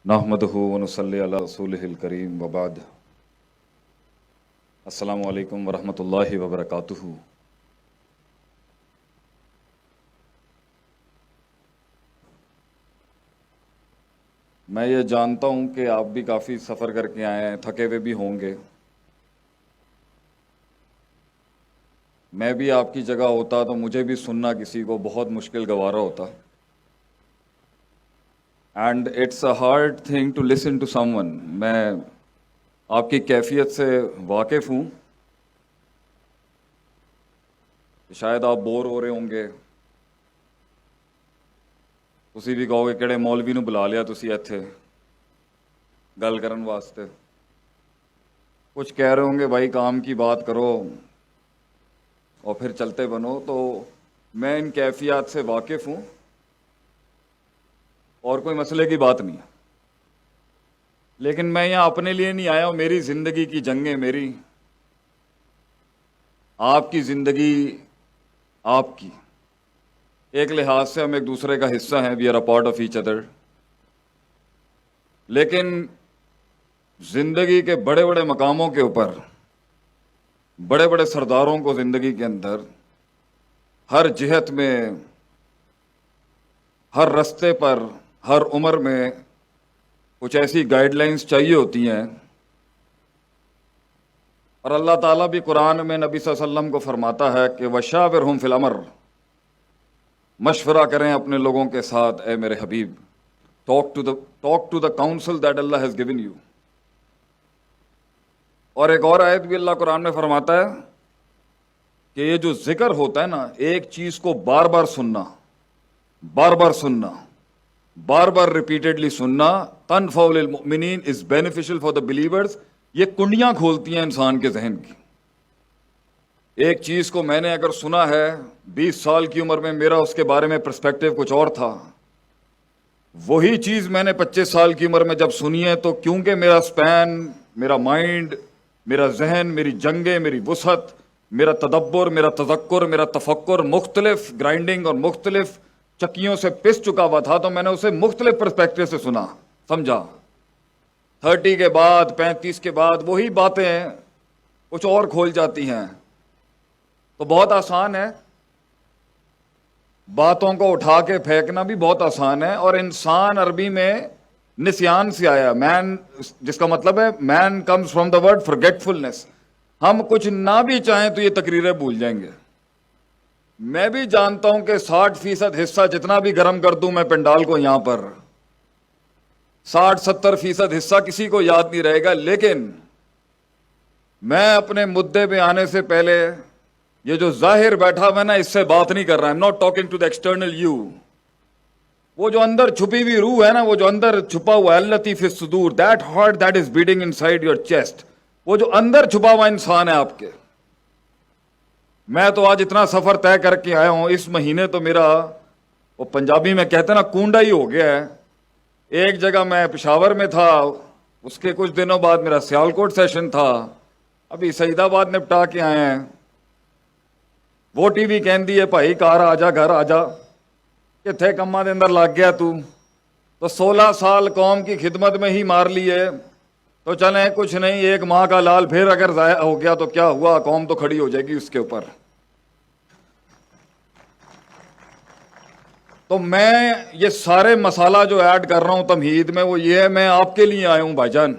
نحمدہ ونصلی علی رسولہ الکریم وبعد السلام علیکم ورحمۃ اللہ وبرکاتہ۔ میں یہ جانتا ہوں کہ آپ بھی کافی سفر کر کے آئے ہیں، تھکے ہوئے بھی ہوں گے۔ میں بھی آپ کی جگہ ہوتا تو مجھے بھی سننا کسی کو بہت مشکل گوارا ہوتا۔ And it's a hard thing to listen to someone. میں آپ کی کیفیت سے واقف ہوں، شاید آپ بور ہو رہے ہوں گے، تسی بھی کہو گے کہڑے مولوی نو بلا لیا تسی ایتھے گل کرن واسطے۔ کچھ کہہ رہے ہوں گے بھائی کام کی بات کرو اور پھر چلتے بنو۔ تو میں ان کیفیات سے واقف ہوں اور کوئی مسئلے کی بات نہیں ہے، لیکن میں یہاں اپنے لیے نہیں آیا ہوں۔ میری زندگی کی جنگیں میری، آپ کی زندگی آپ کی۔ ایک لحاظ سے ہم ایک دوسرے کا حصہ ہیں، we are a part of each other, لیکن زندگی کے بڑے بڑے مقاموں کے اوپر بڑے بڑے سرداروں کو زندگی کے اندر ہر جہت میں، ہر رستے پر، ہر عمر میں کچھ ایسی گائیڈ لائنز چاہیے ہوتی ہیں، اور اللہ تعالیٰ بھی قرآن میں نبی صلی اللہ علیہ وسلم کو فرماتا ہے کہ وَشَاوِرْهُمْ فِي الْأَمْرِ، مشورہ کریں اپنے لوگوں کے ساتھ اے میرے حبیب۔ Talk to the counsel that اللہ ہیز گیون یو۔ اور ایک اور آیت بھی اللہ قرآن میں فرماتا ہے کہ یہ جو ذکر ہوتا ہے نا، ایک چیز کو بار بار سننا، بار بار سننا، بار بار ریپیٹڈلی سننا، تنفع للمؤمنین، is beneficial for the believers. یہ کنڈیاں کھولتی ہیں انسان کے ذہن کی۔ ایک چیز کو میں نے اگر سنا ہے 20 سال کی عمر میں، میرا اس کے بارے میں پرسپیکٹیو کچھ اور تھا، وہی چیز میں نے 25 سال کی عمر میں جب سنی ہے، تو کیونکہ میرا سپین، میرا مائنڈ، میرا ذہن، میری جنگیں، میری وسعت، میرا تدبر، میرا تذکر، میرا تفکر مختلف گرائنڈنگ اور مختلف چکیوں سے پس چکا ہوا تھا، تو میں نے اسے مختلف پرسپیکٹیو سے سنا، سمجھا۔ 30 کے بعد، 35 کے بعد وہی باتیں کچھ اور کھول جاتی ہیں۔ تو بہت آسان ہے، باتوں کو اٹھا کے پھینکنا بھی بہت آسان ہے، اور انسان عربی میں نسیان سے آیا، مین، جس کا مطلب ہے مین کمز فرام دا ورڈ فرگیٹفلنس۔ ہم کچھ نہ بھی چاہیں تو یہ تقریریں بھول جائیں گے۔ میں بھی جانتا ہوں کہ 60% حصہ جتنا بھی گرم کر دوں میں پنڈال کو یہاں پر، 60-70% حصہ کسی کو یاد نہیں رہے گا، لیکن میں اپنے مدعے پہ آنے سے پہلے یہ جو ظاہر بیٹھا ہوا ہے نا، اس سے بات نہیں کر رہا۔ I'm not talking to the external you۔ وہ جو اندر چھپی ہوئی روح ہے نا، وہ جو اندر چھپا ہوا ہے، التی فی الصدور، that heart that is beating inside your chest، وہ جو اندر چھپا ہوا انسان ہے آپ کے۔ میں تو آج اتنا سفر طے کر کے آیا ہوں، اس مہینے تو میرا، وہ پنجابی میں کہتے ہیں نا، کونڈا ہی ہو گیا ہے۔ ایک جگہ میں پشاور میں تھا، اس کے کچھ دنوں بعد میرا سیالکوٹ سیشن تھا، ابھی سعید آباد نپٹا کے آئے ہیں۔ وہ ٹی وی کہندی ہے بھائی کار آ جا، گھر آ جا، کتنے کما دے اندر لگ گیا تو 16 سال قوم کی خدمت میں ہی مار لیے، تو چلیں کچھ نہیں، ایک ماہ کا لال پھر اگر ضائع ہو گیا تو کیا ہوا، قوم تو کھڑی ہو جائے گی اس کے اوپر۔ تو میں یہ سارے مسالہ جو ایڈ کر رہا ہوں تمہید میں، وہ یہ ہے، میں آپ کے لیے آیا ہوں بھائی جان۔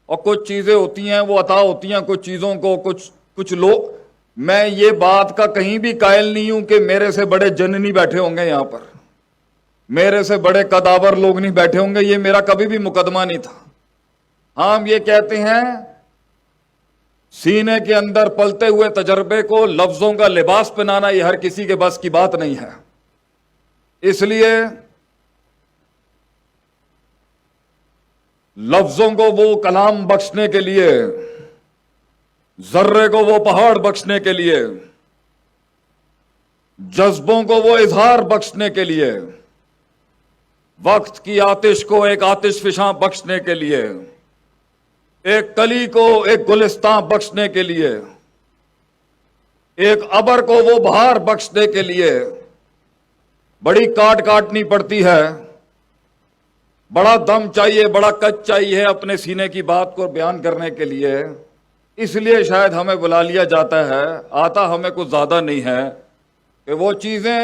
اور کچھ چیزیں ہوتی ہیں وہ عطا ہوتی ہیں کچھ چیزوں کو، کچھ لوگ، میں یہ بات کا کہیں بھی قائل نہیں ہوں کہ میرے سے بڑے جن نہیں بیٹھے ہوں گے یہاں پر، میرے سے بڑے قداور لوگ نہیں بیٹھے ہوں گے، یہ میرا کبھی بھی مقدمہ نہیں تھا۔ ہم یہ کہتے ہیں سینے کے اندر پلتے ہوئے تجربے کو لفظوں کا لباس پہنانا یہ ہر کسی کے بس کی بات نہیں ہے، اس لیے لفظوں کو وہ کلام بخشنے کے لیے، ذرے کو وہ پہاڑ بخشنے کے لیے، جذبوں کو وہ اظہار بخشنے کے لیے، وقت کی آتش کو ایک آتش فشاں بخشنے کے لیے، ایک کلی کو ایک گلستاں بخشنے کے لیے، ایک ابر کو وہ بہار بخشنے کے لیے بڑی کاٹنی پڑتی ہے، بڑا دم چاہیے, بڑا کچ چاہیے اپنے سینے کی بات کو بیان کرنے کے لیے. اس لیے شاید ہمیں بلا لیا جاتا ہے, آتا ہمیں کچھ زیادہ نہیں ہے کہ وہ چیزیں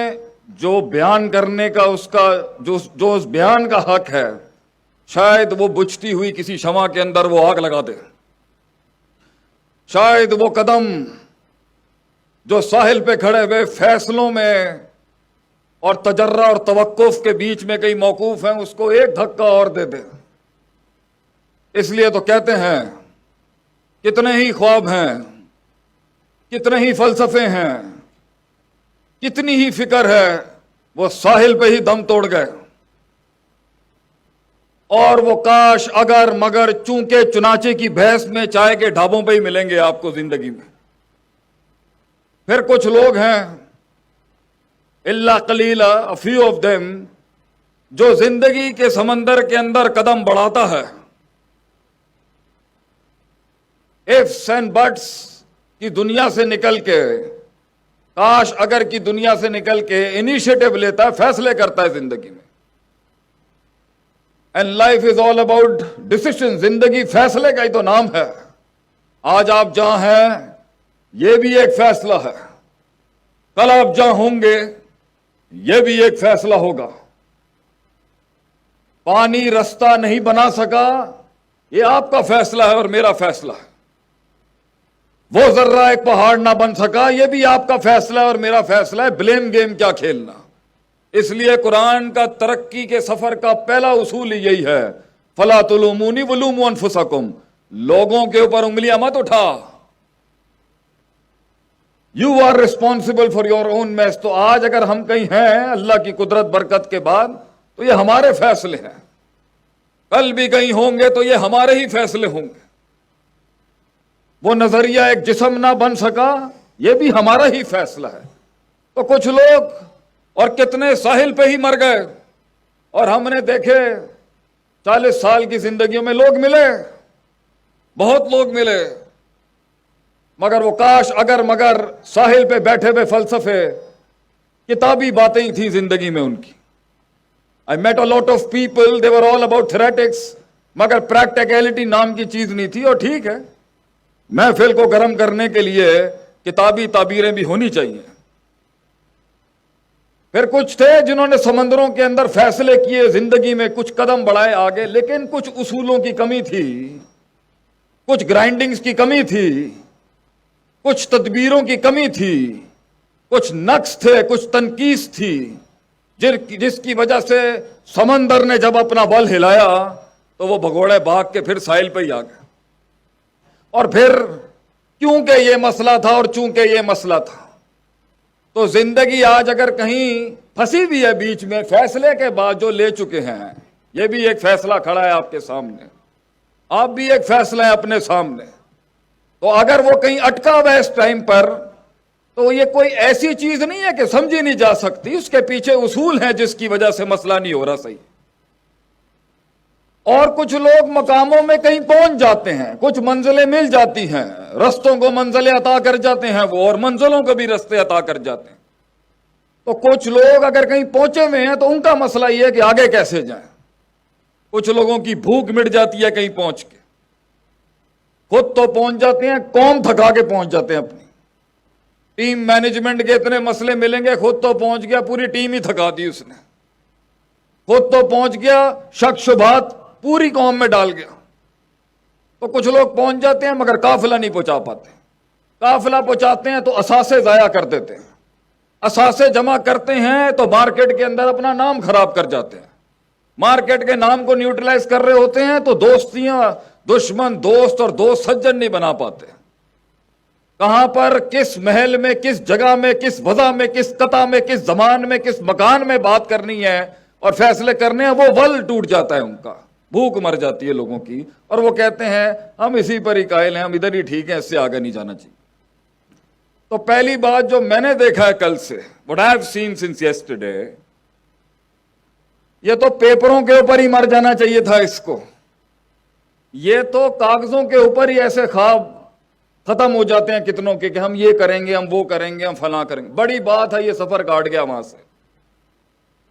جو بیان کرنے کا اس کا جو اس بیان کا حق ہے, شاید وہ بجھتی ہوئی کسی شمع کے اندر وہ آگ لگا دے. شاید وہ قدم جو ساحل پہ کھڑے ہوئے فیصلوں میں اور تجرہ اور توقف کے بیچ میں کئی موقوف ہیں, اس کو ایک دھکا اور دے دے. اس لیے تو کہتے ہیں کتنے ہی خواب ہیں, کتنے ہی فلسفے ہیں, کتنی ہی فکر ہے, وہ ساحل پہ ہی دم توڑ گئے. اور وہ کاش اگر مگر چونکہ چنانچہ کی بحث میں چائے کے ڈھابوں پہ ہی ملیں گے آپ کو زندگی میں. پھر کچھ لوگ ہیں الا قلیلا, a few of them, جو زندگی کے سمندر کے اندر قدم بڑھاتا ہے. ifs and buts کی دنیا سے نکل کے, کاش اگر کی دنیا سے نکل کے انیشیٹو لیتا ہے, فیصلے کرتا ہے زندگی میں. And life is all about decision. زندگی فیصلے کا ہی تو نام ہے. آج آپ جہاں ہیں یہ بھی ایک فیصلہ ہے, کل آپ جہاں ہوں گے یہ بھی ایک فیصلہ ہوگا. پانی رستہ نہیں بنا سکا, یہ آپ کا فیصلہ ہے اور میرا فیصلہ ہے. وہ ذرہ ایک پہاڑ نہ بن سکا, یہ بھی آپ کا فیصلہ ہے اور میرا فیصلہ ہے. بلیم گیم کیا کھیلنا. اس لیے قرآن کا ترقی کے سفر کا پہلا اصول ہی یہی ہے, فلا تلومونی ولوموا انفسکم, لوگوں کے اوپر انگلیاں مت اٹھا. You are responsible for your own mess. تو آج اگر ہم کہیں ہیں اللہ کی قدرت برکت کے بعد تو یہ ہمارے فیصلے ہیں, کل بھی کہیں ہوں گے تو یہ ہمارے ہی فیصلے ہوں گے. وہ نظریہ ایک جسم نہ بن سکا, یہ بھی ہمارا ہی فیصلہ ہے. تو کچھ لوگ اور کتنے ساحل پہ ہی مر گئے, اور ہم نے دیکھے 40 سال کی زندگیوں میں لوگ ملے, بہت لوگ ملے, مگر وہ کاش اگر مگر ساحل پہ بیٹھے ہوئے فلسفے, کتابی باتیں ہی تھیں زندگی میں ان کی. I met a lot of people, they were all about theoretics, مگر پریکٹیکلٹی نام کی چیز نہیں تھی. اور ٹھیک ہے, محفل کو گرم کرنے کے لیے کتابی تعبیریں بھی ہونی چاہیے. پھر کچھ تھے جنہوں نے سمندروں کے اندر فیصلے کیے, زندگی میں کچھ قدم بڑھائے آگے, لیکن کچھ اصولوں کی کمی تھی, کچھ گرائنڈنگز کی کمی تھی, کچھ تدبیروں کی کمی تھی, کچھ نقص تھے, کچھ تنقیص تھی, جس کی وجہ سے سمندر نے جب اپنا بل ہلایا تو وہ بھگوڑے بھاگ کے پھر ساحل پہ ہی آ گئے. اور پھر کیونکہ یہ مسئلہ تھا اور چونکہ یہ مسئلہ تھا, تو زندگی آج اگر کہیں پھنسی بھی ہے بیچ میں, فیصلے کے بعد جو لے چکے ہیں, یہ بھی ایک فیصلہ کھڑا ہے آپ کے سامنے, آپ بھی ایک فیصلہ ہے اپنے سامنے. تو اگر وہ کہیں اٹکا ہوا ہے اس ٹائم پر, تو یہ کوئی ایسی چیز نہیں ہے کہ سمجھی نہیں جا سکتی, اس کے پیچھے اصول ہیں جس کی وجہ سے مسئلہ نہیں ہو رہا صحیح. اور کچھ لوگ مقاموں میں کہیں پہنچ جاتے ہیں, کچھ منزلیں مل جاتی ہیں, رستوں کو منزلیں عطا کر جاتے ہیں وہ, اور منزلوں کو بھی رستے عطا کر جاتے ہیں. تو کچھ لوگ اگر کہیں پہنچے ہوئے ہیں تو ان کا مسئلہ یہ ہے کہ آگے کیسے جائیں. کچھ لوگوں کی بھوک مٹ جاتی ہے کہیں پہنچ کے, خود تو پہنچ جاتے ہیں, قوم تھکا کے پہنچ جاتے ہیں اپنی. ٹیم مینجمنٹ کے اتنے مسئلے ملیں گے, خود تو پہنچ گیا, پوری ٹیم ہی تھکا دی اس نے. خود تو پہنچ گیا, شک شبہات پوری قوم میں ڈال گیا. تو کچھ لوگ پہنچ جاتے ہیں مگر قافلہ نہیں پہنچا پاتے. قافلہ پہنچاتے ہیں تو اثاثے ضائع کر دیتے ہیں, اثاثے جمع کرتے ہیں تو مارکیٹ کے اندر اپنا نام خراب کر جاتے ہیں. مارکیٹ کے نام کو نیوٹرلائز کر رہے ہوتے ہیں تو دوستیاں, دشمن دوست اور دوست سجن نہیں بنا پاتے. کہاں پر, کس محل میں, کس جگہ میں, کس وضع میں, کس قطع میں, کس زمان میں, کس مکان میں بات کرنی ہے اور فیصلے کرنے ہیں, وہ ول ٹوٹ جاتا ہے ان کا, بھوک مر جاتی ہے لوگوں کی. اور وہ کہتے ہیں ہم اسی پر ہی قائل ہیں, ہم ادھر ہی ٹھیک ہیں, اس سے آگے نہیں جانا چاہیے. تو پہلی بات جو میں نے دیکھا ہے کل سے, what I have seen since yesterday, یہ تو پیپروں کے اوپر ہی مر جانا چاہیے تھا اس کو. یہ تو کاغذوں کے اوپر ہی ایسے خواب ختم ہو جاتے ہیں کتنوں کے کہ ہم یہ کریں گے, ہم وہ کریں گے, ہم فلاں کریں گے. بڑی بات ہے, یہ سفر کاٹ گیا وہاں سے.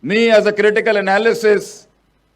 Me as a critical analysis,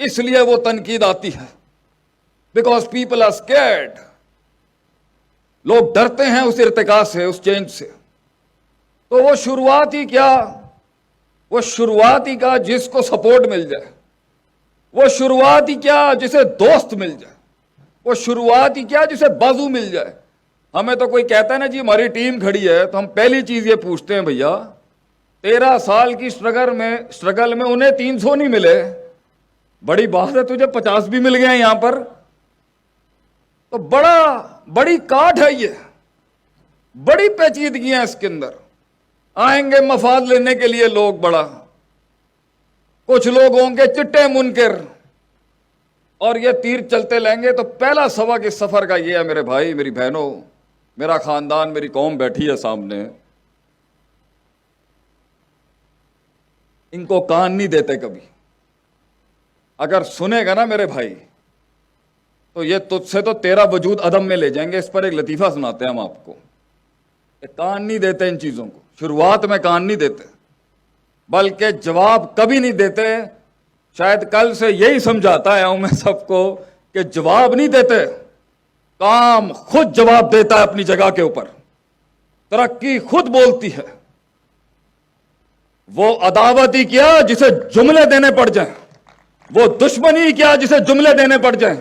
اس لیے وہ تنقید آتی ہے. Because people are scared. لوگ ڈرتے ہیں اس ارتقاء سے, اس چینج سے. تو وہ شروعات ہی کیا, وہ شروعات ہی کا جس کو سپورٹ مل جائے, وہ شروعات ہی کیا جسے دوست مل جائے, وہ شروعات ہی کیا جسے بازو مل جائے. ہمیں تو کوئی کہتا ہے نا جی ہماری ٹیم کھڑی ہے, تو ہم پہلی چیز یہ پوچھتے ہیں بھیا 13 سال کی سٹرگل میں انہیں 300 نہیں ملے, بڑی بات ہے تجھے 50 بھی مل گئے یہاں پر. تو بڑی کاٹ ہے یہ, بڑی پیچیدگیاں اس کے اندر. آئیں گے مفاد لینے کے لیے لوگ, بڑا کچھ لوگ ہوں گے چٹے منکر, اور یہ تیر چلتے لیں گے. تو پہلا سبق اس سفر کا یہ ہے میرے بھائی میری بہنوں, میرا خاندان, میری قوم بیٹھی ہے سامنے, ان کو کان نہیں دیتے کبھی. اگر سنے گا نا میرے بھائی تو یہ تجھ سے تو تیرا وجود عدم میں لے جائیں گے. اس پر ایک لطیفہ سناتے ہیں ہم آپ کو. کان نہیں دیتے ان چیزوں کو, شروعات میں کان نہیں دیتے, بلکہ جواب کبھی نہیں دیتے. شاید کل سے یہی سمجھاتا آیا ہوں میں سب کو کہ جواب نہیں دیتے, کام خود جواب دیتا ہے اپنی جگہ کے اوپر. ترقی خود بولتی ہے. وہ عداوت ہی کیا جسے جملے دینے پڑ جائیں, وہ دشمنی کیا جسے جملے دینے پڑ جائیں.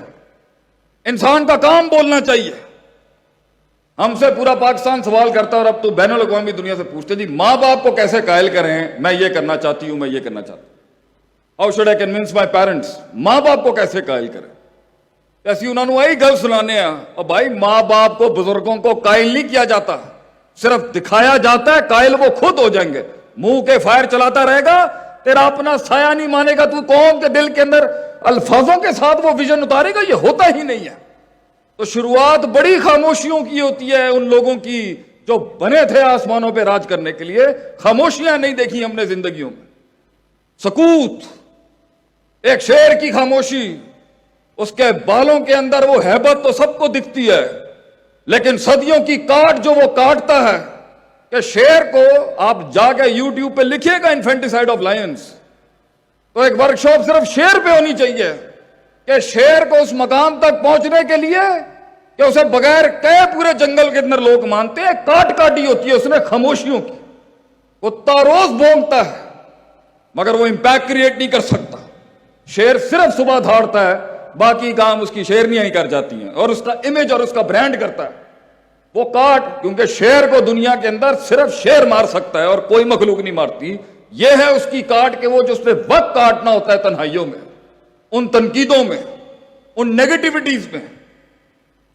انسان کا کام بولنا چاہیے. ہم سے پورا پاکستان سوال کرتا ہے, اور اب تو بین الاقوامی دنیا سے پوچھتے جی ماں باپ کو کیسے قائل کریں, میں یہ کرنا چاہتی ہوں, میں یہ کرنا چاہتا ہوں. How should I convince my parents, ماں باپ کو کیسے قائل کریں. ایسی انہوں نے وہی گل سنانے ہیں. اور بھائی ماں باپ کو, بزرگوں کو قائل نہیں کیا جاتا, صرف دکھایا جاتا ہے. قائل وہ خود ہو جائیں گے. منہ کے فائر چلاتا رہے گا, تیرا اپنا سایہ نہیں مانے گا. تو قوم کے دل کے اندر الفاظوں کے ساتھ وہ ویژن اتارے گا, یہ ہوتا ہی نہیں ہے. تو شروعات بڑی خاموشیوں کی ہوتی ہے ان لوگوں کی جو بنے تھے آسمانوں پہ راج کرنے کے لیے. خاموشیاں نہیں دیکھی ہم نے زندگیوں میں. سکوت, ایک شیر کی خاموشی, اس کے بالوں کے اندر وہ ہیبت تو سب کو دکھتی ہے, لیکن صدیوں کی کاٹ جو وہ کاٹتا ہے کہ شیر کو آپ جا کے یوٹیوب پہ لکھیے گا انفینٹیسائڈ آف لائنز, تو ایک ورکشاپ صرف شیر پہ ہونی چاہیے کہ شیر کو اس مقام تک پہنچنے کے لیے کہ اسے بغیر کہے پورے جنگل کے اندر لوگ مانتے ہیں. کاٹ کاٹی ہوتی ہے اس نے خاموشیوں کی. کتا روز بھونکتا ہے مگر وہ امپیکٹ کریٹ نہیں کر سکتا. شیر صرف صبح دھاڑتا ہے, باقی کام اس کی شیرنیاں ہی کر جاتی ہیں, اور اس کا امیج اور اس کا برانڈ کرتا ہے. وہ کاٹ, کیونکہ شیر کو دنیا کے اندر صرف شیر مار سکتا ہے اور کوئی مخلوق نہیں مارتی. یہ ہے اس کی کاٹ کہ وہ جو اس پہ وقت کاٹنا ہوتا ہے تنہائیوں میں, ان تنقیدوں میں, ان نیگیٹیوٹیز میں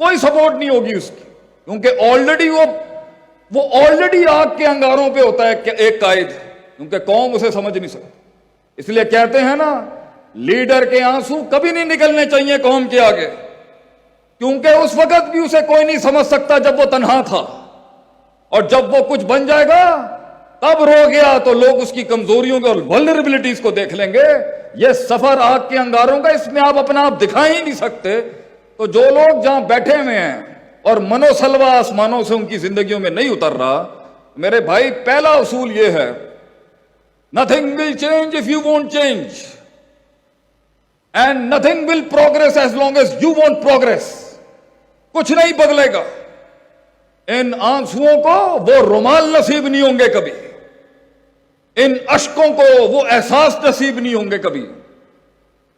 کوئی سپورٹ نہیں ہوگی اس کی, کیونکہ آلریڈی وہ آلریڈی آگ کے انگاروں پہ ہوتا ہے ایک قائد, کیونکہ قوم اسے سمجھ نہیں سکتی. اس لیے کہتے ہیں نا لیڈر کے آنسو کبھی نہیں نکلنے چاہیے قوم کے آگے, کیونکہ اس وقت بھی اسے کوئی نہیں سمجھ سکتا جب وہ تنہا تھا, اور جب وہ کچھ بن جائے گا تب رو گیا تو لوگ اس کی کمزوریوں کو اور ولنریبلٹیز کو دیکھ لیں گے. یہ سفر آگ کے انگاروں کا, اس میں آپ اپنا آپ دکھا ہی نہیں سکتے. تو جو لوگ جہاں بیٹھے ہوئے ہیں اور منو سلوا آسمانوں سے ان کی زندگیوں میں نہیں اتر رہا, میرے بھائی پہلا اصول یہ ہے, nothing will change if you won't change, and nothing will progress as long as you won't progress. کچھ نہیں بدلے گا. ان آنسوؤں کو وہ رومال نصیب نہیں ہوں گے کبھی, ان اشکوں کو وہ احساس نصیب نہیں ہوں گے کبھی.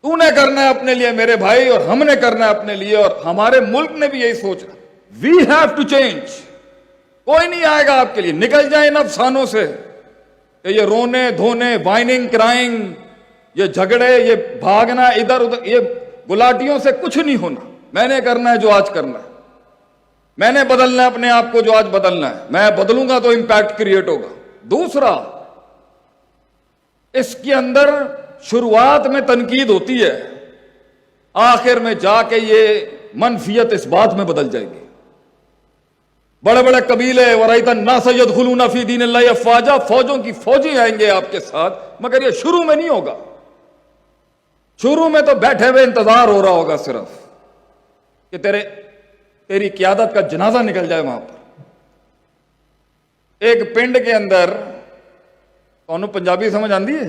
تو نے کرنا ہے اپنے لیے میرے بھائی, اور ہم نے کرنا ہے اپنے لیے, اور ہمارے ملک نے بھی یہی سوچنا. We have to change. کوئی نہیں آئے گا آپ کے لیے. نکل جائیں ان افسانوں سے کہ یہ رونے دھونے, وائننگ کرائنگ, یہ جھگڑے, یہ بھاگنا ادھر ادھر, یہ گلاٹیوں سے کچھ نہیں ہونا. میں نے کرنا ہے جو آج کرنا ہے, میں نے بدلنا ہے اپنے آپ کو جو آج بدلنا ہے. میں بدلوں گا تو امپیکٹ کریٹ ہوگا. دوسرا, اس کے اندر شروعات میں تنقید ہوتی ہے, آخر میں جا کے یہ منفیت اس بات میں بدل جائے گی. بڑے بڑے قبیلے وَرَأَيْتَ النَّاسَ يَدْخُلُونَ فِي دِينِ اللَّهِ أَفْوَاجًا, فوجوں کی فوجی آئیں گے آپ کے ساتھ, مگر یہ شروع میں نہیں ہوگا. شروع میں تو بیٹھے ہوئے انتظار ہو رہا ہوگا صرف کہ تیری قیادت کا جنازہ نکل جائے وہاں پر. ایک پنڈ کے اندر, انہوں پنجابی سمجھ آندی ہے,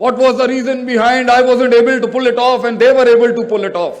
What was the reason behind I wasn't able to pull it off and they were able to pull it off?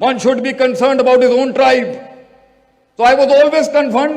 One should be concerned about his own tribe. So I was always concerned,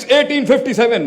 1857,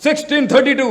1632,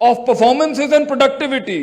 of performances and productivity,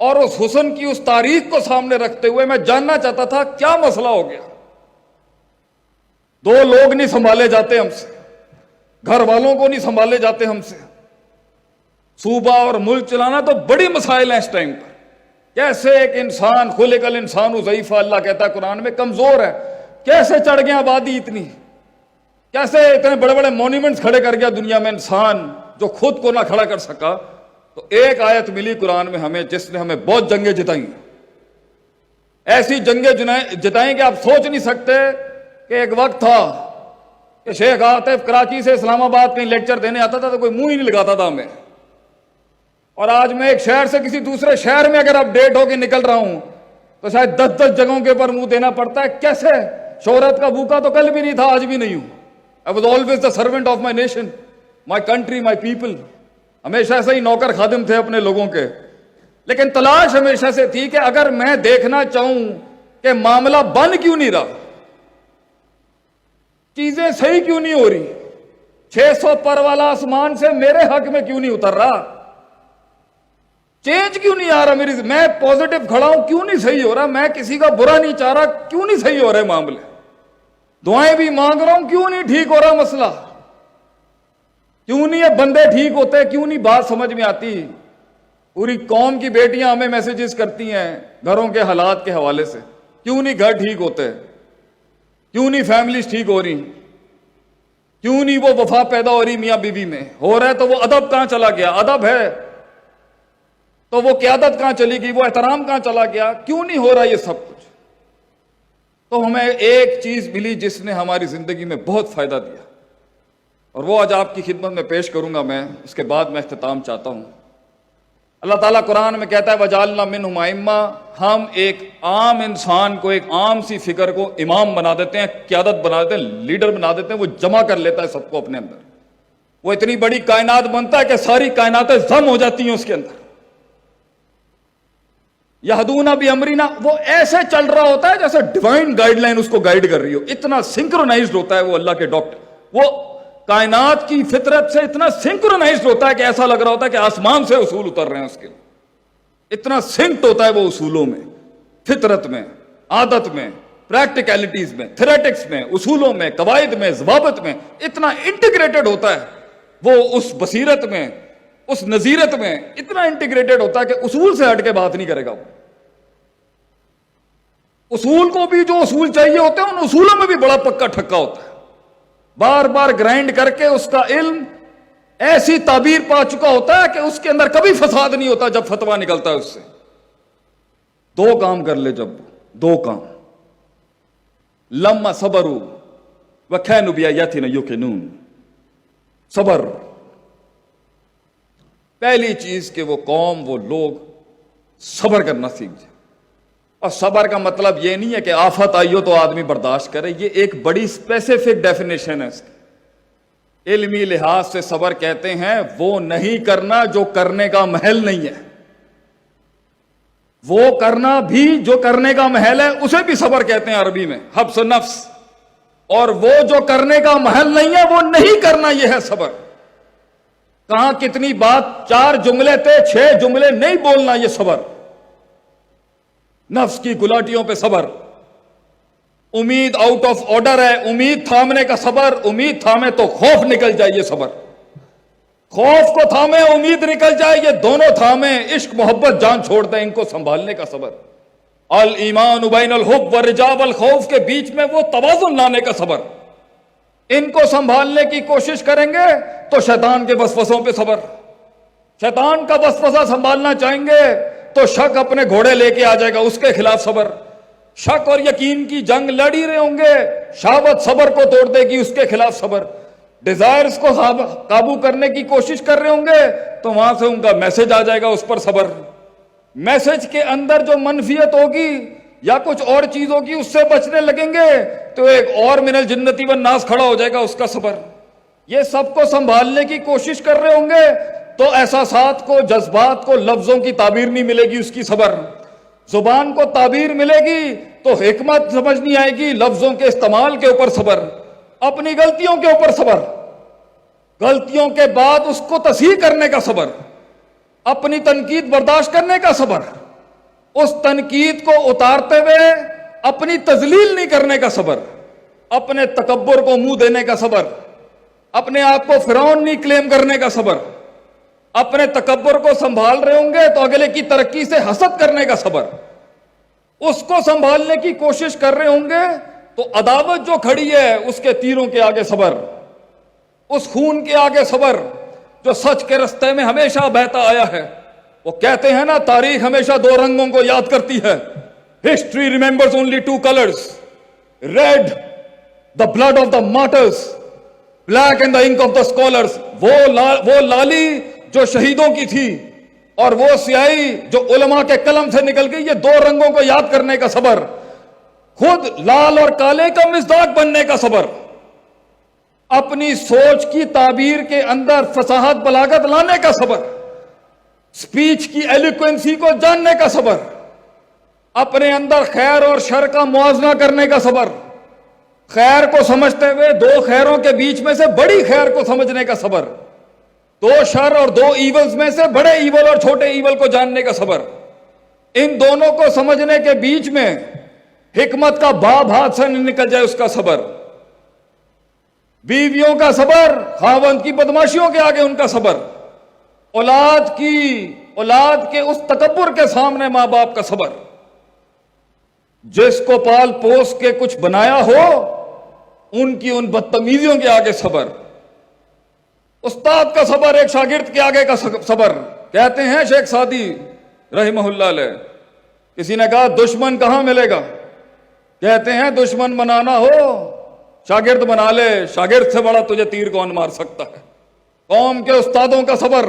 اور اس حسن کی اس تاریخ کو سامنے رکھتے ہوئے میں جاننا چاہتا تھا کیا مسئلہ ہو گیا. 2 لوگ نہیں سنبھالے جاتے ہم سے, گھر والوں کو نہیں سنبھالے جاتے ہم سے, صوبہ اور ملک چلانا تو بڑی مسائل ہیں اس ٹائم پر. کیسے ایک انسان, خلق الانسان ضعیفا, اللہ کہتا ہے قرآن میں, کمزور ہے, کیسے چڑھ گیا آبادی اتنی, کیسے اتنے بڑے بڑے مونیومنٹس کھڑے کر گیا دنیا میں انسان جو خود کو نہ کھڑا کر سکا. تو ایک آیت ملی قرآن میں ہمیں جس نے ہمیں بہت جنگیں جتائیں, ایسی جنگیں جتائیں کہ آپ سوچ نہیں سکتے. کہ ایک وقت تھا کہ شیخ عاطف کراچی سے اسلام آباد کہیں لیکچر دینے آتا تھا تو کوئی منہ ہی نہیں لگاتا تھا ہمیں, اور آج میں ایک شہر سے کسی دوسرے شہر میں اگر اپڈیٹ ہو کے نکل رہا ہوں تو شاید 10 جگہوں کے اوپر منہ دینا پڑتا ہے. کیسے؟ شہرت کا بھوکا تو کل بھی نہیں تھا, آج بھی نہیں ہوں. I was always the servant of my nation, my country, my people. ہمیشہ سے ہی نوکر خادم تھے اپنے لوگوں کے. لیکن تلاش ہمیشہ سے تھی کہ اگر میں دیکھنا چاہوں کہ معاملہ بن کیوں نہیں رہا, چیزیں صحیح کیوں نہیں ہو رہی, 600 پر والا آسمان سے میرے حق میں کیوں نہیں اتر رہا, چینج کیوں نہیں آ رہا میری, میں پوزیٹو کھڑا ہوں کیوں نہیں صحیح ہو رہا, میں کسی کا برا نہیں چاہ رہا کیوں نہیں صحیح ہو رہے معاملے, دعائیں بھی مانگ رہا ہوں کیوں نہیں ٹھیک ہو رہا مسئلہ, کیوں نہیں یہ بندے ٹھیک ہوتے, کیوں نہیں بات سمجھ میں آتی. پوری قوم کی بیٹیاں ہمیں میسیجز کرتی ہیں گھروں کے حالات کے حوالے سے, کیوں نہیں گھر ٹھیک ہوتے, کیوں نہیں فیملیز ٹھیک ہو رہی, کیوں نہیں وہ وفا پیدا ہو رہی میاں بیوی میں, ہو رہا ہے تو وہ ادب کہاں چلا گیا, ادب ہے تو وہ قیادت کہاں چلی گئی, وہ احترام کہاں چلا گیا, کیوں نہیں ہو رہا یہ سب کچھ. تو ہمیں ایک چیز ملی جس نے ہماری زندگی میں بہت فائدہ دیا, اور وہ آج آپ کی خدمت میں پیش کروں گا میں, اس کے بعد میں اختتام چاہتا ہوں. اللہ تعالیٰ قرآن میں کہتا ہے وَجَعَلْنَا مِنْهُمْ أَئِمَّةً, ہم ایک عام انسان کو, ایک عام سی فکر کو امام بنا دیتے ہیں, قیادت بنا دیتے ہیں, لیڈر بنا دیتے ہیں, وہ جمع کر لیتا ہے سب کو اپنے اندر, وہ اتنی بڑی کائنات بنتا ہے کہ ساری کائناتیں ضم ہو جاتی ہیں اس کے اندر. یہدون بامرنا, وہ ایسے چل رہا ہوتا ہے جیسے ڈیوائن گائیڈ لائن اس کو گائیڈ کر رہی ہو, اتنا سنکرونائزڈ ہوتا ہے وہ اللہ کے ڈاکٹر, وہ کائنات کی فطرت سے اتنا سنکرونائزڈ ہوتا ہے کہ ایسا لگ رہا ہوتا ہے کہ آسمان سے اصول اتر رہے ہیں اس کے, اتنا سنکٹ ہوتا ہے وہ اصولوں میں, فطرت میں, عادت میں, پریکٹیکلٹیز میں, تھیریٹکس میں, اصولوں میں, قواعد میں, ضوابط میں, اتنا انٹیگریٹڈ ہوتا ہے وہ اس بصیرت میں, اس نظیرت میں اتنا انٹیگریٹڈ ہوتا ہے کہ اصول سے ہٹ کے بات نہیں کرے گا وہ. اصول کو بھی جو اصول چاہیے ہوتے ہیں ان اصولوں میں بھی بڑا پکا ٹھکا ہوتا ہے, بار بار گرائنڈ کر کے اس کا علم ایسی تعبیر پا چکا ہوتا ہے کہ اس کے اندر کبھی فساد نہیں ہوتا. جب فتویٰ نکلتا ہے اس سے 2 کام کر لے, جب 2 کام, لما صبروا وكانوا بآياتنا يوقنون, صبر. پہلی چیز کہ وہ قوم, وہ لوگ صبر کرنا سیکھ جائے. اور صبر کا مطلب یہ نہیں ہے کہ آفت آئی ہو تو آدمی برداشت کرے, یہ ایک بڑی اسپیسیفک ڈیفینیشن ہے اس کی. علمی لحاظ سے صبر کہتے ہیں وہ نہیں کرنا جو کرنے کا محل نہیں ہے, وہ کرنا بھی جو کرنے کا محل ہے اسے بھی صبر کہتے ہیں عربی میں, حبس نفس. اور وہ جو کرنے کا محل نہیں ہے وہ نہیں کرنا, یہ ہے صبر. کہاں کتنی بات, 4 جملے تھے 6 جملے نہیں بولنا, یہ صبر. نفس کی گلاٹیوں پہ صبر. امید آؤٹ آف آرڈر ہے, امید تھامنے کا صبر, امید تھامے تو خوف نکل جائے یہ صبر. خوف کو تھامے امید نکل جائے, یہ دونوں تھامے عشق محبت جان چھوڑ دیں, ان کو سنبھالنے کا صبر. الایمان بین الحب والرجاء والخوف کے بیچ میں وہ توازن لانے کا صبر. ان کو سنبھالنے کی کوشش کریں گے تو شیطان کے وسوسوں پہ صبر. شیطان کا وسوسہ سنبھالنا چاہیں گے تو شک اپنے گھوڑے لے کے آ جائے گا, اس کے خلاف صبر. شک اور یقین کی جنگ لڑ ہی رہے ہوں گے, شہوت صبر کو توڑ دے گی, اس کے خلاف صبر. ڈیزائرز کو قابو کرنے کی کوشش کر رہے ہوں گے تو وہاں سے ان کا میسج آ جائے گا, اس پر صبر. میسج کے اندر جو منفیت ہوگی یا کچھ اور چیز ہوگی اس سے بچنے لگیں گے تو ایک اور من الجنتی والناس کھڑا ہو جائے گا, اس کا صبر. یہ سب کو سنبھالنے کی کوشش کر رہے ہوں گے تو احساسات کو, جذبات کو لفظوں کی تعبیر نہیں ملے گی, اس کی صبر. زبان کو تعبیر ملے گی تو حکمت سمجھ نہیں آئے گی, لفظوں کے استعمال کے اوپر صبر. اپنی غلطیوں کے اوپر صبر, غلطیوں کے بعد اس کو تصحیح کرنے کا صبر, اپنی تنقید برداشت کرنے کا صبر, اس تنقید کو اتارتے ہوئے اپنی تذلیل نہیں کرنے کا صبر، اپنے تکبر کو منہ دینے کا صبر، اپنے آپ کو فرعون نہیں کلیم کرنے کا صبر، اپنے تکبر کو سنبھال رہے ہوں گے تو اگلے کی ترقی سے حسد کرنے کا صبر، اس کو سنبھالنے کی کوشش کر رہے ہوں گے تو عداوت جو کھڑی ہے اس کے تیروں کے آگے صبر، اس خون کے آگے صبر جو سچ کے رستے میں ہمیشہ بہتا آیا ہے۔ وہ کہتے ہیں نا، تاریخ ہمیشہ دو رنگوں کو یاد کرتی ہے، history remembers only two colours, red the blood of the martyrs, black and the ink of the scholars. وہ لالی جو شہیدوں کی تھی اور وہ سیاہی جو علماء کے قلم سے نکل گئی، یہ دو رنگوں کو یاد کرنے کا صبر، خود لال اور کالے کا مصداق بننے کا صبر، اپنی سوچ کی تعبیر کے اندر فصاحت بلاغت لانے کا صبر، سپیچ کی ایلیکوینسی کو جاننے کا صبر، اپنے اندر خیر اور شر کا موازنہ کرنے کا صبر، خیر کو سمجھتے ہوئے دو خیروں کے بیچ میں سے بڑی خیر کو سمجھنے کا صبر، دو شر اور دو ایولز میں سے بڑے ایول اور چھوٹے ایول کو جاننے کا صبر، ان دونوں کو سمجھنے کے بیچ میں حکمت کا باب ہاتھ سے نہیں نکل جائے اس کا صبر، بیویوں کا صبر، خاوند کی بدماشیوں کے آگے ان کا صبر، اولاد کے اس تکبر کے سامنے ماں باپ کا صبر، جس کو پال پوس کے کچھ بنایا ہو ان کی ان بدتمیزیوں کے آگے صبر، استاد کا صبر، ایک شاگرد کے آگے کا صبر۔ کہتے ہیں شیخ سعدی رحمہ اللہ علیہ، کسی نے کہا دشمن کہاں ملے گا؟ کہتے ہیں دشمن بنانا ہو شاگرد بنا لے، شاگرد سے بڑا تجھے تیر کون مار سکتا ہے۔ قوم کے استادوں کا صبر،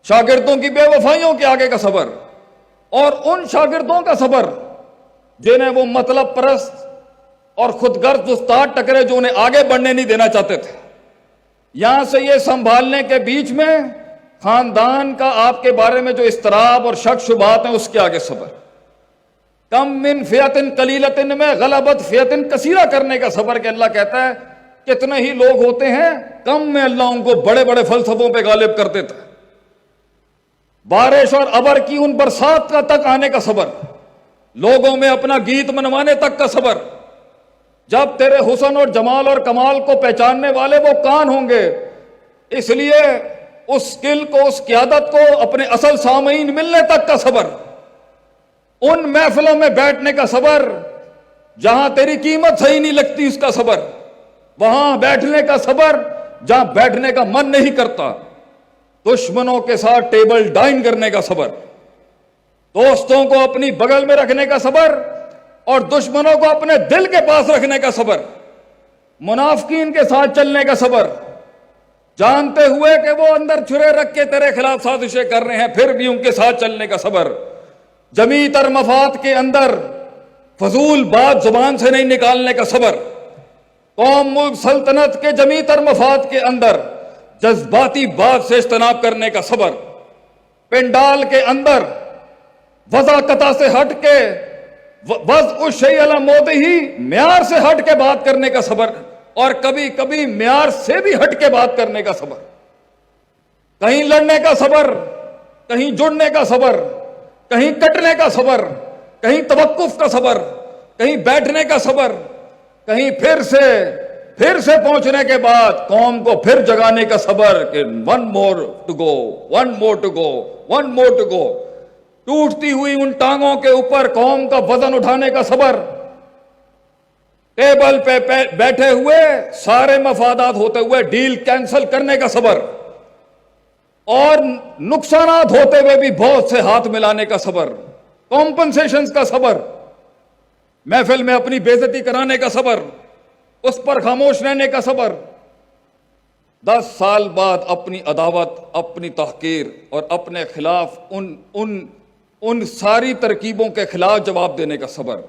شاگردوں کی بے وفائیوں کے آگے کا صبر، اور ان شاگردوں کا صبر جنہیں وہ مطلب پرست اور خود غرض استاد ٹکرے جو انہیں آگے بڑھنے نہیں دینا چاہتے تھے۔ یہاں سے یہ سنبھالنے کے بیچ میں خاندان کا آپ کے بارے میں جو اضطراب اور شک شبہات ہیں اس کے آگے صبر، کم من فیتن قلیلتن میں غلبت فیتن کثیرہ کرنے کا صبر، کہ اللہ کہتا ہے کتنے ہی لوگ ہوتے ہیں کم میں اللہ ان کو بڑے بڑے فلسفوں پہ غالب کر دیتا ہے، بارش اور ابر کی ان برسات کا تک آنے کا صبر، لوگوں میں اپنا گیت منوانے تک کا صبر۔ جب تیرے حسن اور جمال اور کمال کو پہچاننے والے وہ کان ہوں گے، اس لیے اس سکل کو، اس قیادت کو اپنے اصل سامعین ملنے تک کا صبر، ان محفلوں میں بیٹھنے کا صبر جہاں تیری قیمت صحیح نہیں لگتی اس کا صبر، وہاں بیٹھنے کا صبر جہاں بیٹھنے کا من نہیں کرتا، دشمنوں کے ساتھ ٹیبل ڈائن کرنے کا صبر، دوستوں کو اپنی بغل میں رکھنے کا صبر اور دشمنوں کو اپنے دل کے پاس رکھنے کا صبر، منافقین کے ساتھ چلنے کا صبر، جانتے ہوئے کہ وہ اندر چھرے رکھ کے تیرے خلاف سازشیں کر رہے ہیں پھر بھی ان کے ساتھ چلنے کا صبر، جمی تر مفاد کے اندر فضول بات زبان سے نہیں نکالنے کا صبر، قوم ملک سلطنت کے جمی تر مفاد کے اندر جذباتی بات سے اجتناب کرنے کا صبر، پنڈال کے اندر وضاقتہ سے ہٹ کے وضع الشیء علی موضعہ معیار سے ہٹ کے بات کرنے کا صبر، اور کبھی کبھی معیار سے بھی ہٹ کے بات کرنے کا صبر، کہیں لڑنے کا صبر، کہیں جڑنے کا صبر، کہیں کٹنے کا صبر، کہیں توقف کا صبر، کہیں بیٹھنے کا صبر، کہیں پھر سے پہنچنے کے بعد قوم کو پھر جگانے کا صبر کہ one more to go, one more to go, one more to go, ٹوٹتی ہوئی ان ٹانگوں کے اوپر قوم کا وزن اٹھانے کا صبر، ٹیبل پہ بیٹھے ہوئے سارے مفادات ہوتے ہوئے ڈیل کینسل کرنے کا صبر، اور نقصانات ہوتے ہوئے بھی بہت سے ہاتھ ملانے کا صبر، کمپنسیشنز کا صبر، محفل میں اپنی بے عزتی کرانے کا صبر، اس پر خاموش رہنے کا صبر، 10 سال بعد اپنی عداوت، اپنی تحقیر اور اپنے خلاف ان ساری ترکیبوں کے خلاف جواب دینے کا صبر،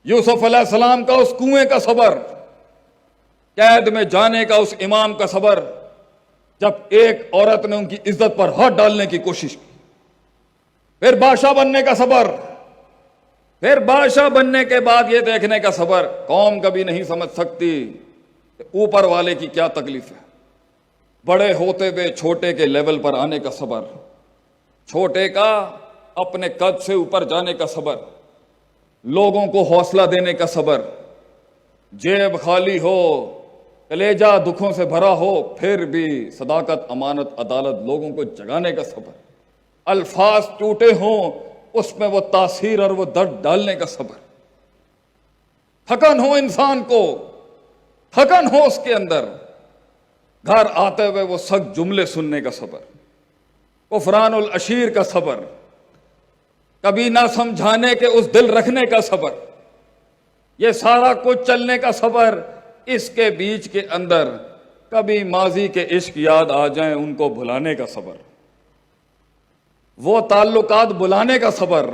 یوسف علیہ السلام کا اس کنویں کا صبر، قید میں جانے کا اس امام کا صبر، جب ایک عورت نے ان کی عزت پر ہاتھ ڈالنے کی کوشش کی، پھر بادشاہ بننے کا صبر، پھر بادشاہ بننے کے بعد یہ دیکھنے کا صبر، قوم کبھی نہیں سمجھ سکتی کہ اوپر والے کی کیا تکلیف ہے، بڑے ہوتے ہوئے چھوٹے کے لیول پر آنے کا صبر، چھوٹے کا اپنے قد سے اوپر جانے کا صبر، لوگوں کو حوصلہ دینے کا صبر، جیب خالی ہو، کلیجہ دکھوں سے بھرا ہو، پھر بھی صداقت، امانت، عدالت، لوگوں کو جگانے کا صبر، الفاظ ٹوٹے ہوں اس میں وہ تاثیر اور وہ درد ڈالنے کا صبر، تھکن ہو انسان کو، تھکن ہو اس کے اندر، گھر آتے ہوئے وہ سخت جملے سننے کا صبر، کفران العشیر کا صبر، کبھی نہ سمجھانے کے اس دل رکھنے کا صبر، یہ سارا کچھ چلنے کا صبر، اس کے بیچ کے اندر کبھی ماضی کے عشق یاد آ جائیں ان کو بھلانے کا صبر، وہ تعلقات بلانے کا صبر،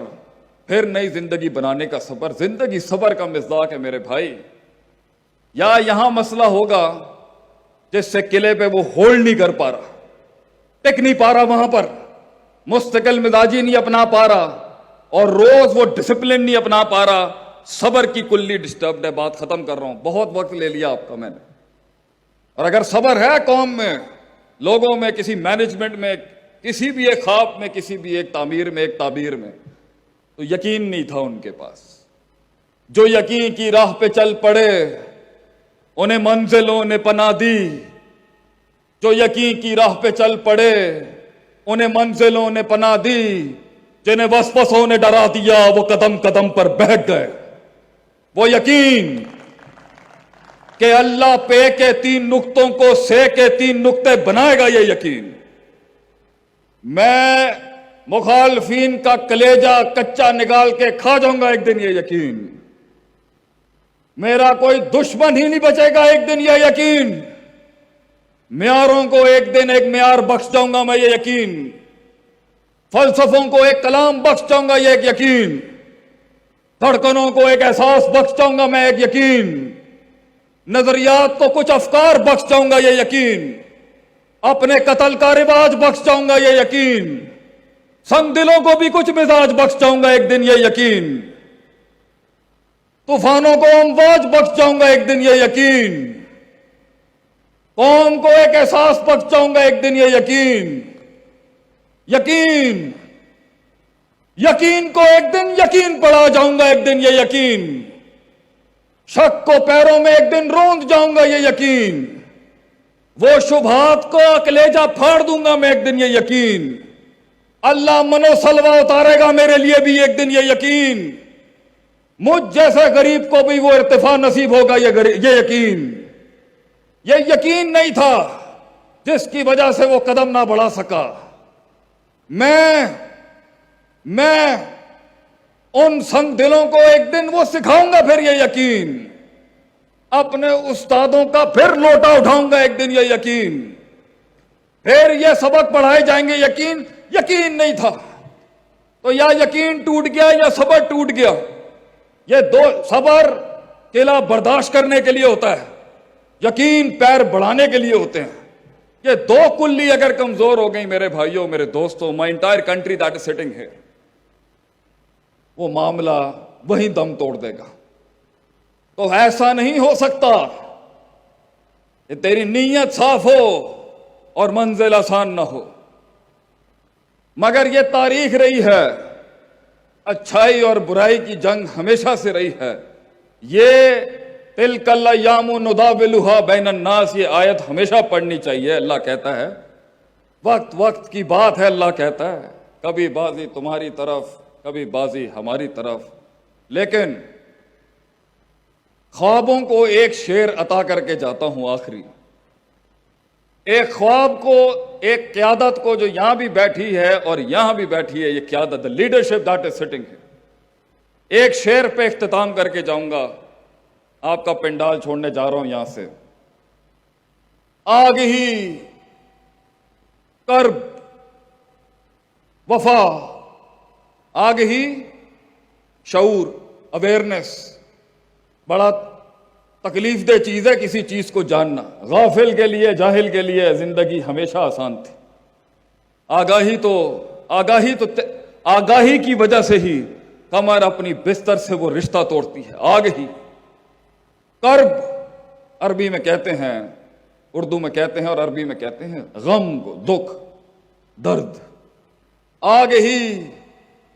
پھر نئی زندگی بنانے کا صبر۔ زندگی صبر کا مصداق ہے میرے بھائی۔ یا یہاں مسئلہ ہوگا جس سے قلعے پہ وہ ہولڈ نہیں کر پا رہا، ٹک نہیں پا رہا، وہاں پر مستقل مزاجی نہیں اپنا پا رہا، اور روز وہ ڈسپلن نہیں اپنا پا رہا، صبر کی کلی ڈسٹربڈ ہے۔ بات ختم کر رہا ہوں، بہت وقت لے لیا آپ کا میں نے۔ اور اگر صبر ہے قوم میں، لوگوں میں، کسی مینجمنٹ میں، کسی بھی ایک خواب میں، کسی بھی ایک تعمیر میں، ایک تعبیر میں، تو یقین نہیں تھا ان کے پاس۔ جو یقین کی راہ پہ چل پڑے انہیں منزلوں نے پناہ دی، جو یقین کی راہ پہ چل پڑے انہیں منزلوں نے پناہ دی، جنہیں وسوسوں نے ڈرا دیا وہ قدم قدم پر بیٹھ گئے۔ وہ یقین کہ اللہ پے کے 3 نقطوں کو سے کے 3 نقطے بنائے گا، یہ یقین۔ میں مخالفین کا کلیجہ کچا نکال کے کھا جاؤں گا ایک دن، یہ یقین۔ میرا کوئی دشمن ہی نہیں بچے گا ایک دن، یہ یقین۔ معیاروں کو ایک دن ایک معیار بخش جاؤں گا میں، یہ یقین۔ فلسفوں کو ایک کلام بخش جاؤں گا، یہ ایک یقین۔ دھڑکنوں کو ایک احساس بخش جاؤں گا میں، ایک یقین۔ نظریات کو کچھ افکار بخش جاؤں گا، یہ یقین۔ اپنے قتل کا رواج بخش جاؤں گا، یہ یقین۔ سنگ دلوں کو بھی کچھ مزاج بخش جاؤں گا ایک دن، یہ یقین۔ طوفانوں کو امواج بخش جاؤں گا ایک دن، یہ یقین۔ قوم کو ایک احساس بخش جاؤں گا ایک دن، یہ یقین۔ یقین، یقین کو ایک دن یقین پڑھا جاؤں گا ایک دن، یہ یقین۔ شک کو پیروں میں ایک دن روند جاؤں گا، یہ یقین۔ وہ شبہات کو کلیجہ پھاڑ دوں گا میں ایک دن، یہ یقین۔ اللہ منو سلوہ اتارے گا میرے لیے بھی ایک دن، یہ یقین۔ مجھ جیسے غریب کو بھی وہ ارتفاع نصیب ہوگا، یہ یقین۔ یہ یقین نہیں تھا جس کی وجہ سے وہ قدم نہ بڑھا سکا۔ میں ان سنگ دلوں کو ایک دن وہ سکھاؤں گا، پھر یہ یقین۔ اپنے استادوں کا پھر لوٹا اٹھاؤں گا ایک دن، یہ یقین۔ پھر یہ سبق پڑھائے جائیں گے، یقین۔ یقین نہیں تھا تو یا یقین ٹوٹ گیا یا صبر ٹوٹ گیا۔ یہ دو، صبر قلعہ برداشت کرنے کے لیے ہوتا ہے، یقین پیر بڑھانے کے لیے ہوتے ہیں۔ یہ 2 کلی اگر کمزور ہو گئی میرے بھائیوں، میرے دوستوں، my entire country that is sitting here، وہ معاملہ وہیں دم توڑ دے گا۔ تو ایسا نہیں ہو سکتا کہ تیری نیت صاف ہو اور منزل آسان نہ ہو، مگر یہ تاریخ رہی ہے، اچھائی اور برائی کی جنگ ہمیشہ سے رہی ہے۔ یہ تلک الایام نداولها بین الناس، یہ آیت ہمیشہ پڑھنی چاہیے۔ اللہ کہتا ہے، وقت وقت کی بات ہے، اللہ کہتا ہے کبھی بازی تمہاری طرف، کبھی بازی ہماری طرف۔ لیکن خوابوں کو ایک شعر عطا کر کے جاتا ہوں آخری۔ ایک خواب کو، ایک قیادت کو جو یہاں بھی بیٹھی ہے اور یہاں بھی بیٹھی ہے، یہ قیادت، لیڈرشپ دیٹ از سٹنگ ہے، ایک شعر پہ اختتام کر کے جاؤں گا۔ آپ کا پنڈال چھوڑنے جا رہا ہوں یہاں سے۔ آگ ہی، کرب، وفا، آگ ہی، شعور، اویئرنیس، بڑا تکلیف دہ چیز ہے کسی چیز کو جاننا۔ غافل کے لیے، جاہل کے لیے زندگی ہمیشہ آسان تھی۔ آگاہی کی وجہ سے ہی قمر اپنی بستر سے وہ رشتہ توڑتی ہے۔ آگ ہی، کرب عربی میں کہتے ہیں، اردو میں کہتے ہیں اور عربی میں کہتے ہیں غم کو، دکھ، درد۔ آگ ہی،